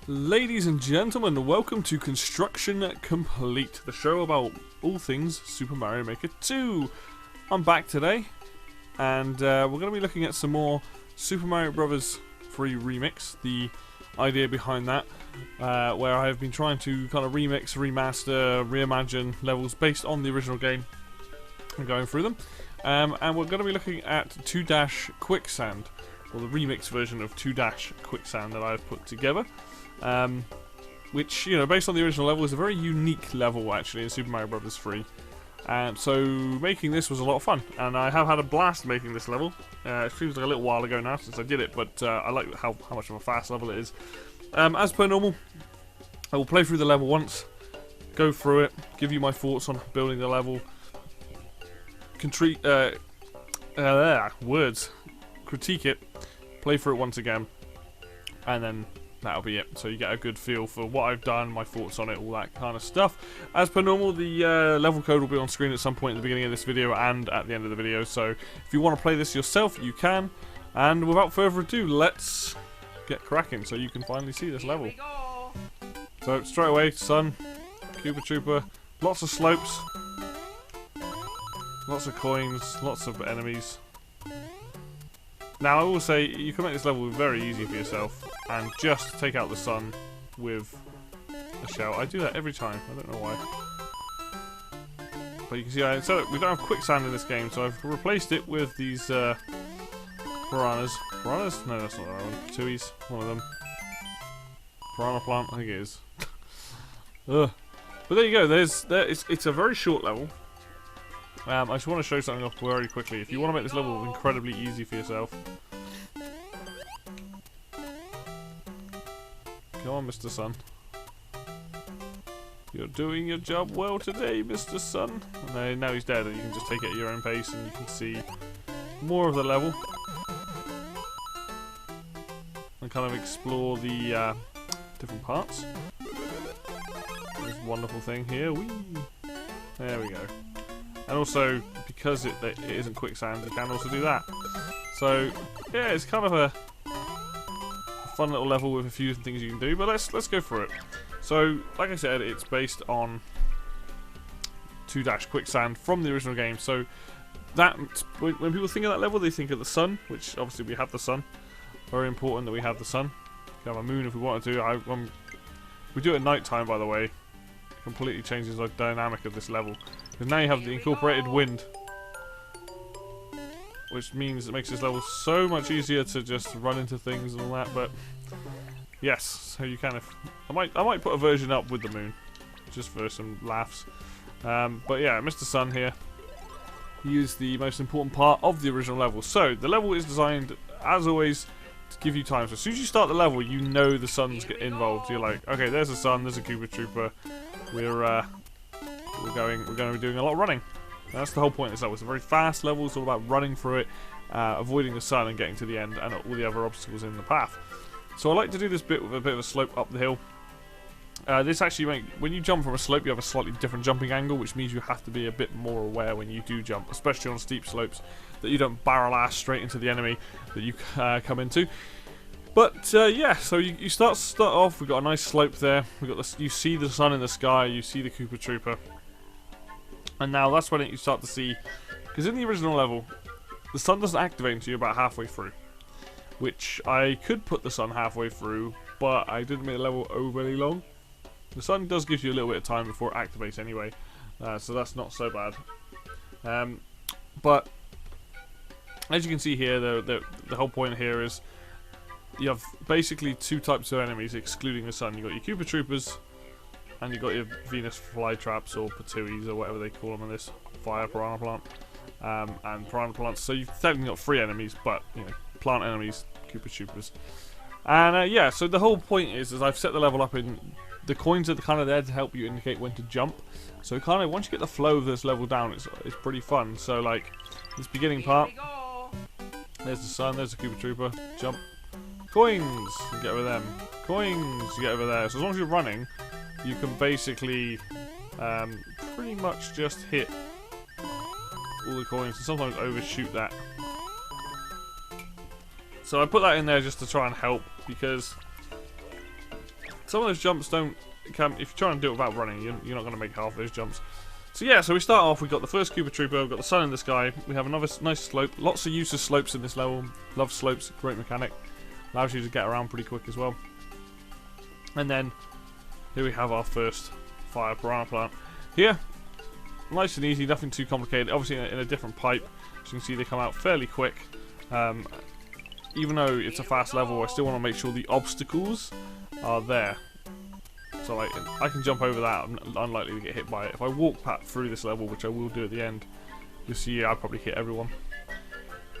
Ladies and gentlemen, welcome to Construction Complete, the show about all things Super Mario Maker 2. I'm back today, and we're going to be looking at some more Super Mario Bros. 3 Remix, the idea behind that, where I have been trying to kind of remix, remaster, reimagine levels based on the original game and going through them. And we're going to be looking at 2-Quicksand, or the remix version of 2-Quicksand that I've put together. Which, you know, based on the original level, is a very unique level actually in Super Mario Bros. 3. So making this was a lot of fun, and I have had a blast making this level. It seems like a little while ago now since I did it, but I like how much of a fast level it is. As per normal, I will play through the level once, go through it, give you my thoughts on building the level, critique it, play through it once again, and then that'll be it. So you get a good feel for what I've done, my thoughts on it, all that kind of stuff. As per normal, the level code will be on screen at some point at the beginning of this video and at the end of the video. So if you want to play this yourself, you can. And without further ado, let's get cracking so you can finally see this level. So straight away, sun, Koopa Trooper, lots of slopes, lots of coins, lots of enemies. Now I will say, you can make this level very easy for yourself and just take out the sun with a shell. I do that every time, I don't know why. But you can see we don't have quicksand in this game, so I've replaced it with these piranhas. Piranhas? No, that's not the right one. Tuies, one of them. Piranha plant, I think it is. Ugh. But there you go, it's a very short level. I just want to show something off very quickly. If you want to make this level incredibly easy for yourself. Come on, Mr. Sun. You're doing your job well today, Mr. Sun. And now he's dead, and you can just take it at your own pace, and you can see more of the level. And kind of explore the different parts. This wonderful thing here. Whee! There we go. And also, because it isn't quicksand, you can also do that. So, yeah, it's kind of a fun little level with a few things you can do, but let's go through it. So, like I said, it's based on 2-Quicksand from the original game. So, that when people think of that level, they think of the sun, which obviously we have the sun. Very important that we have the sun. We have a moon if we want to. We do it at night time, by the way. It completely changes the dynamic of this level. Because now you have the incorporated wind, which means it makes this level so much easier to just run into things and all that. But yes, so you kind of, I might put a version up with the moon, just for some laughs. But yeah, Mr. Sun here, he is the most important part of the original level. So the level is designed, as always, to give you time. So as soon as you start the level, you know the sun's involved. You're like, okay, there's a sun, there's a Koopa Trooper. We're going to be doing a lot of running. And that's the whole point of this level. It's a very fast level. It's all about running through it, avoiding the sun and getting to the end and all the other obstacles in the path. So I like to do this bit with a bit of a slope up the hill. This actually when you jump from a slope, you have a slightly different jumping angle, which means you have to be a bit more aware when you do jump, especially on steep slopes, that you don't barrel ass straight into the enemy that you come into. But yeah, so you start off. We've got a nice slope there. We got this. You see the sun in the sky. You see the Koopa Trooper, and now that's when you start to see. Because in the original level, the sun doesn't activate until you're about halfway through. Which I could put the sun halfway through, but I didn't make the level overly long. The sun does give you a little bit of time before it activates anyway, so that's not so bad. But as you can see here, the whole point here is. You have basically two types of enemies, excluding the sun. You've got your Koopa Troopers, and you've got your Venus Flytraps, or Patuis, or whatever they call them in this, Fire Piranha Plant, and Piranha Plants. So you've technically got three enemies, but, you know, plant enemies, Koopa Troopers. And, yeah, so the whole point is I've set the level up in... The coins are kind of there to help you indicate when to jump. So kind of, once you get the flow of this level down, it's pretty fun. So, like, this beginning part, there's the sun, there's the Koopa Trooper, jump. Coins! You get over them. Coins! You get over there. So as long as you're running, you can basically pretty much just hit all the coins and sometimes overshoot that So I put that in there just to try and help, because some of those jumps don't come, if you're trying to do it without running, you're not going to make half those jumps. So yeah, so we start off, we've got the first Koopa Trooper, we've got the sun in the sky, we have another nice slope, lots of use of slopes in this level, love slopes, great mechanic, allows you to get around pretty quick as well. And then, here we have our first fire piranha plant. Here, nice and easy, nothing too complicated, obviously in a different pipe, as you can see they come out fairly quick. Even though it's a fast level, I still want to make sure the obstacles are there. So like, I can jump over that, I'm unlikely to get hit by it. If I walk through this level, which I will do at the end, you'll see I'll probably hit everyone.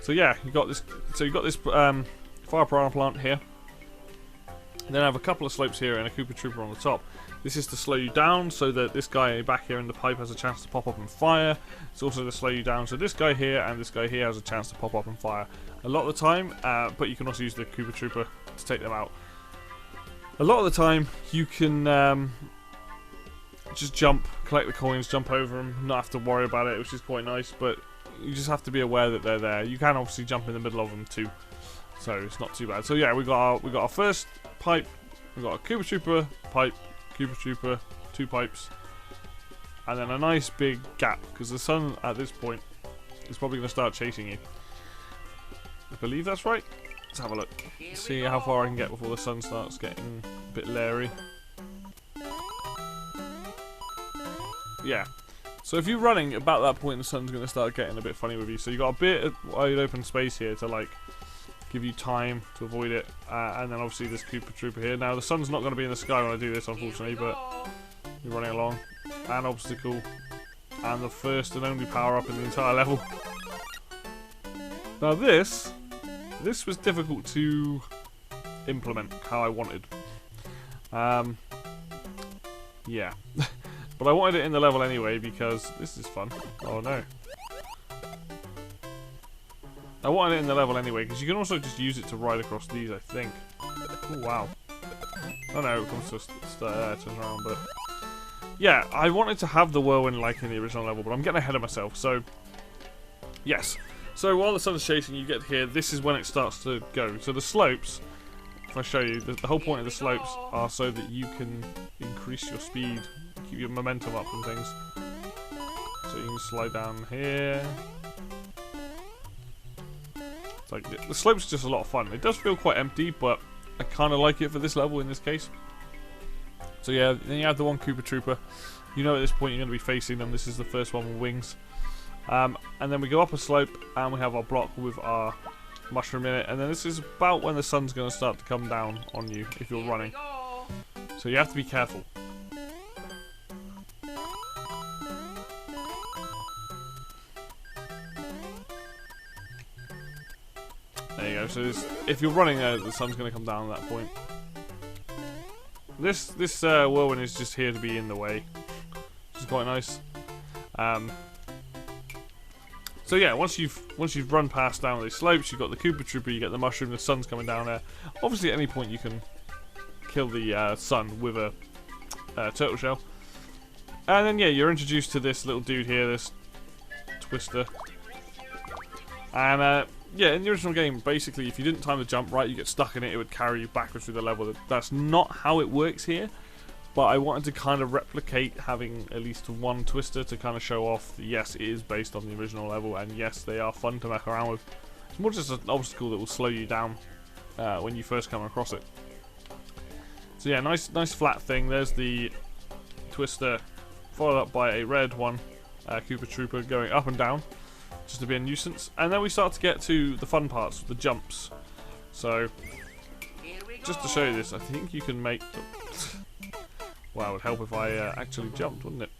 So yeah, you got this. So you got this fire piranha plant here. And then I have a couple of slopes here and a Koopa Trooper on the top. This is to slow you down so that this guy back here in the pipe has a chance to pop up and fire. It's also to slow you down so this guy here and this guy here has a chance to pop up and fire a lot of the time, but you can also use the Koopa Trooper to take them out. A lot of the time you can just jump, collect the coins, jump over them, not have to worry about it, which is quite nice, but you just have to be aware that they're there. You can obviously jump in the middle of them too, so it's not too bad. So yeah, we got our first pipe, we got a Koopa Trooper, pipe, Koopa Trooper, 2 pipes, and then a nice big gap, because the sun at this point is probably going to start chasing you. I believe that's right. Let's have a look. See how far I can get before the sun starts getting a bit leery. Yeah. So if you're running about that point, the sun's going to start getting a bit funny with you. So you got a bit of wide open space here to like give you time to avoid it, and then obviously this Koopa Trooper here. Now the sun's not going to be in the sky when I do this, unfortunately, but you're running along. An obstacle, and the first and only power up in the entire level. Now this was difficult to implement how I wanted. Yeah, but I wanted it in the level anyway because this is fun. Oh no. I wanted it in the level anyway, because you can also just use it to ride across these, I think. Oh, wow. Oh no, it comes to turn around, but... Yeah, I wanted to have the whirlwind like in the original level, but I'm getting ahead of myself, so... Yes. So while the sun's chasing, you get here, this is when it starts to go. So the slopes, if I show you, the whole point of the slopes are so that you can increase your speed, keep your momentum up and things. So you can slide down here... Like the slope's just a lot of fun. It does feel quite empty, but I kind of like it for this level in this case. So yeah, then you have the one Koopa Trooper. You know at this point you're going to be facing them. This is the first one with wings. And then we go up a slope and we have our block with our mushroom in it. And then this is about when the sun's going to start to come down on you if you're running. So you have to be careful. There you go. So if you're running, the sun's going to come down at that point. This whirlwind is just here to be in the way, which is quite nice. So yeah, once you've run past down these slopes, you've got the Koopa Trooper, you get the mushroom, the sun's coming down there. Obviously, at any point you can kill the sun with a turtle shell, and then yeah, you're introduced to this little dude here, this twister, and yeah, in the original game, basically, if you didn't time the jump right, you get stuck in it, it would carry you backwards through the level. That's not how it works here, but I wanted to kind of replicate having at least one twister to kind of show off that, yes, it is based on the original level, and yes, they are fun to mess around with. It's more just an obstacle that will slow you down when you first come across it. So yeah, nice flat thing. There's the twister, followed up by a red one, Koopa Trooper going up and down, just to be a nuisance. And then we start to get to the fun parts, the jumps. So, just to show you this, I think you can make... Wow, it would help if I actually jumped, wouldn't it?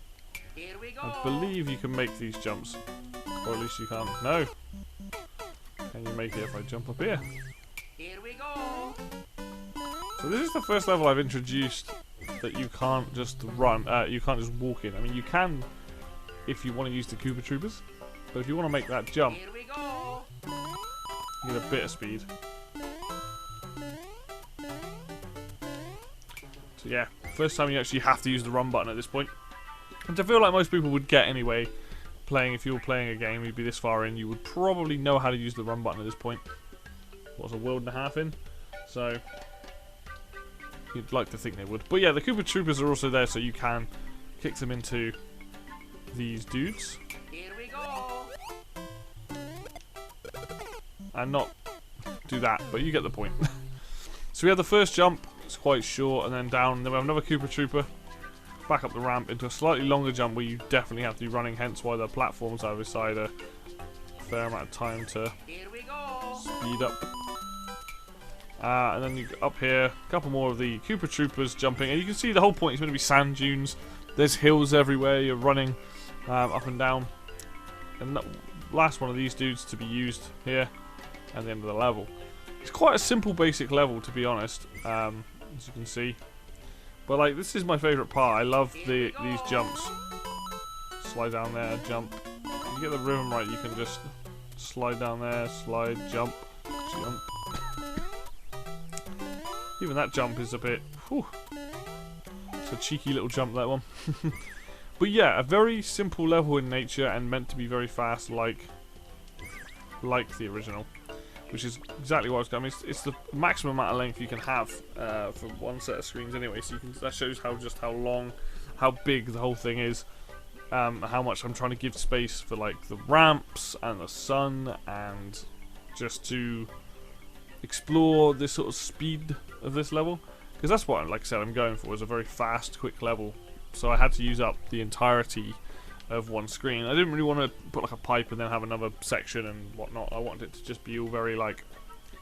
I believe you can make these jumps. Or at least you can't. No! Can you make it if I jump up here? So this is the first level I've introduced that you can't just run, you can't just walk in. I mean, you can if you want to use the Koopa Troopers. But if you want to make that jump, you need a bit of speed. So yeah, first time you actually have to use the run button at this point. And I feel like most people would get anyway, if you were playing a game, you'd be this far in, you would probably know how to use the run button at this point. what's a world and a half in. So you'd like to think they would. But yeah, the Koopa Troopers are also there, so you can kick them into these dudes. Here we go. And not do that, but you get the point. So we have the first jump, it's quite short, and then down, and then we have another Koopa Trooper. Back up the ramp into a slightly longer jump where you definitely have to be running, hence why the platforms either side a fair amount of time to speed up. And then you up here, a couple more of the Koopa Troopers jumping, and you can see the whole point is going to be sand dunes. There's hills everywhere, you're running up and down. And the last one of these dudes to be used here at the end of the level. It's quite a simple basic level, to be honest, as you can see. But like, this is my favourite part. I love these jumps. Slide down there, jump. If you get the rhythm right, you can just slide down there, slide, jump, jump. Even that jump is a bit, whew. It's a cheeky little jump, that one. But yeah, a very simple level in nature and meant to be very fast, like the original. Which is exactly what I was going. I mean, it's the maximum amount of length you can have for one set of screens anyway. So you can, that shows how long, how big the whole thing is, how much I'm trying to give space for like the ramps and the sun, and just to explore this sort of speed of this level. Because that's what, like I said, I'm going for, is a very fast, quick level. So I had to use up the entirety of one screen. I didn't really want to put like a pipe and then have another section and whatnot. I wanted it to just be all very like,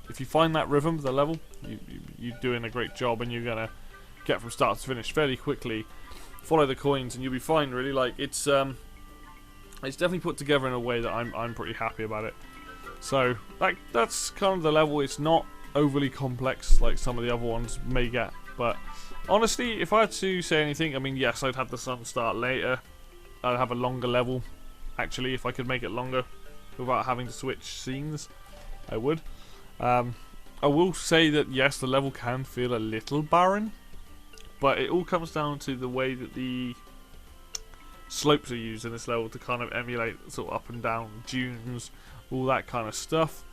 if you find that rhythm of the level, you're doing a great job, and you're gonna get from start to finish fairly quickly. Follow the coins and you'll be fine. Really, like it's definitely put together in a way that I'm pretty happy about it. So like that's kind of the level. It's not overly complex like some of the other ones may get, but honestly, if I had to say anything, I mean, yes, I'd have the sun start later. I'd have a longer level, actually, if I could make it longer without having to switch scenes, I would. I will say that, yes, the level can feel a little barren, but it all comes down to the way that the slopes are used in this level to kind of emulate sort of up and down dunes, all that kind of stuff.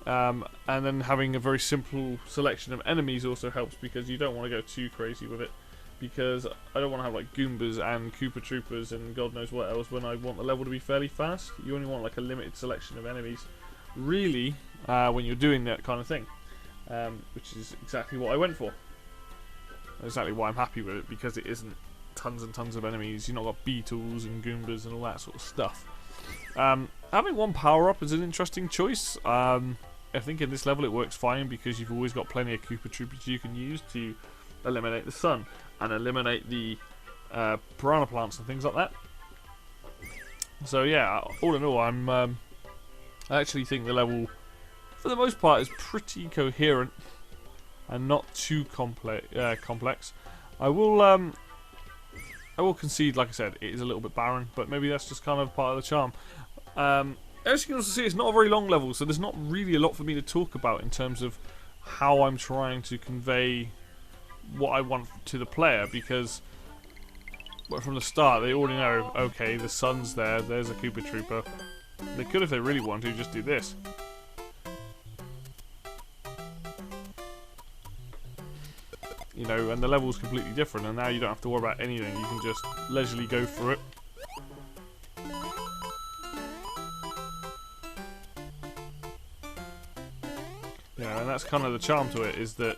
And then having a very simple selection of enemies also helps, because you don't want to go too crazy with it. Because I don't want to have like Goombas and Koopa Troopers and God knows what else when I want the level to be fairly fast. You only want like a limited selection of enemies, really, when you're doing that kind of thing. Which is exactly what I went for. Exactly why I'm happy with it, because it isn't tons and tons of enemies. You've not got Beetles and Goombas and all that sort of stuff. Having one power-up is an interesting choice. I think in this level it works fine, because you've always got plenty of Koopa Troopers you can use to eliminate the sun and eliminate the piranha plants and things like that. So yeah, all in all, I actually think the level, for the most part, is pretty coherent and not too complex. I will concede, like I said, it is a little bit barren, but maybe that's just kind of part of the charm. As you can also see, it's not a very long level, so there's not really a lot for me to talk about in terms of how I'm trying to convey what I want to the player, because from the start they already know, okay, the sun's there's a Koopa Trooper. They could, if they really want to, just do this. You know, and the level's completely different, and now you don't have to worry about anything. You can just leisurely go through it. You know, and that's kind of the charm to it, is that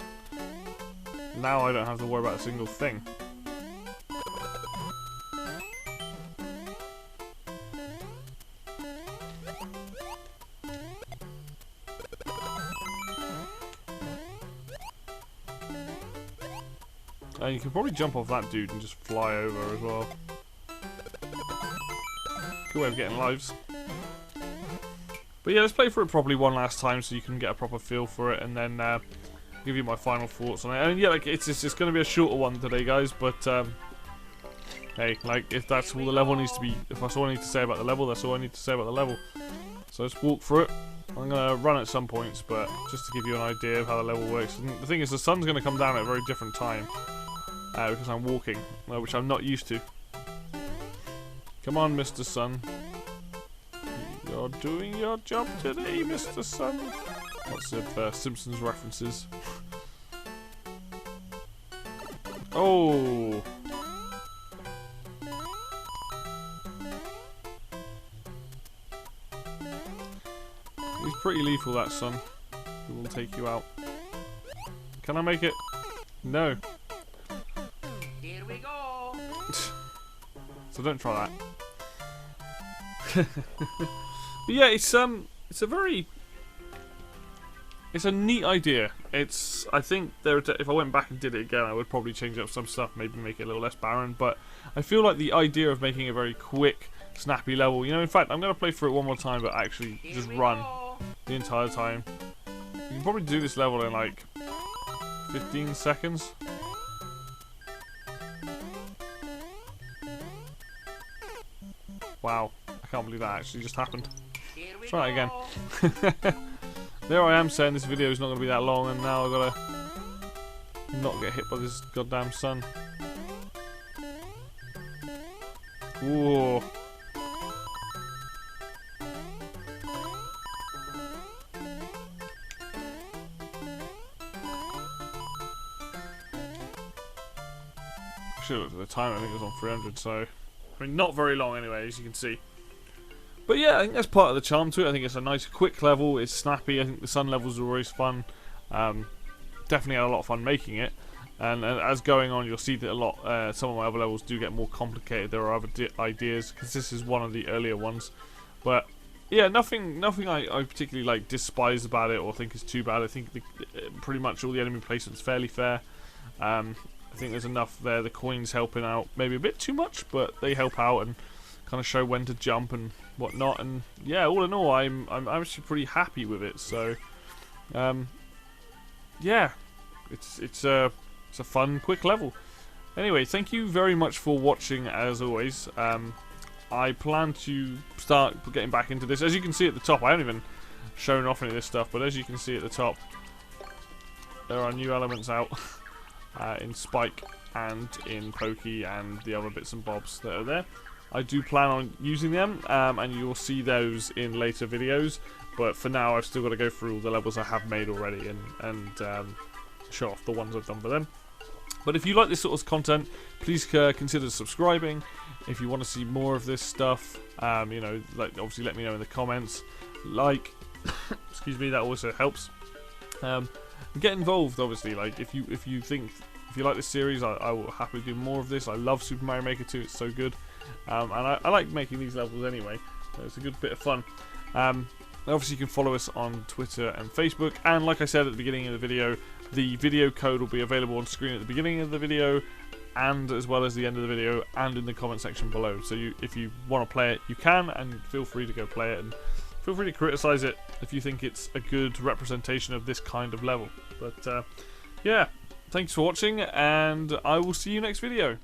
now I don't have to worry about a single thing. And you can probably jump off that dude and just fly over as well. Good way of getting lives. But yeah, let's play through it properly one last time so you can get a proper feel for it, and then give you my final thoughts on it. And yeah, like it's going to be a shorter one today, guys. But hey, like if that's all the level needs to be, if that's all I need to say about the level, that's all I need to say about the level. So let's walk through it. I'm going to run at some points, but just to give you an idea of how the level works. And the thing is, the sun's going to come down at a very different time because I'm walking, which I'm not used to. Come on, Mr. Sun. You're doing your job today, Mr. Sun. Lots of Simpsons references. Oh! He's pretty lethal, that son. He will take you out. Can I make it? No. Here we go. So don't try that. But yeah, it's a neat idea. I think if I went back and did it again, I would probably change up some stuff, maybe make it a little less barren. But I feel like the idea of making a very quick, snappy level. You know, in fact, I'm gonna play through it one more time, but actually just run the entire time. You can probably do this level in like 15 seconds. Wow, I can't believe that actually just happened. Let's try it again. There I am saying this video is not going to be that long, and now I've got to not get hit by this goddamn sun. Whoa. Should have looked at the time, I think it was on 300, so I mean not very long anyway, as you can see. But yeah, I think that's part of the charm to it. I think it's a nice quick level, it's snappy. I think the sun levels are always fun. Definitely had a lot of fun making it. And as going on, you'll see that a lot. Some of my other levels do get more complicated. There are other ideas, because this is one of the earlier ones. But yeah, nothing I particularly like despise about it or think is too bad. I think pretty much all the enemy placement's fairly fair. I think there's enough there. The coins helping out, maybe a bit too much, but they help out and kind of show when to jump and whatnot. And yeah, all in all, I'm actually pretty happy with it. So yeah, it's a fun, quick level. Anyway, thank you very much for watching, as always. I plan to start getting back into this. As you can see at the top, I haven't even shown off any of this stuff, but as you can see at the top, there are new elements out in Spike and in Pokey and the other bits and bobs that are there. I do plan on using them, and you will see those in later videos. But for now, I've still got to go through all the levels I have made already and show off the ones I've done for them. But if you like this sort of content, please consider subscribing. If you want to see more of this stuff, you know, like obviously let me know in the comments. Excuse me, that also helps. Get involved, obviously. Like if you like this series, I will happily do more of this. I love Super Mario Maker 2; it's so good. And I like making these levels anyway, so it's a good bit of fun. Obviously you can follow us on Twitter and Facebook, and like I said at the beginning of the video code will be available on screen at the beginning of the video, and as well as the end of the video, and in the comment section below. So if you want to play it, you can, and feel free to go play it, and feel free to criticize it if you think it's a good representation of this kind of level. But yeah, thanks for watching, and I will see you next video.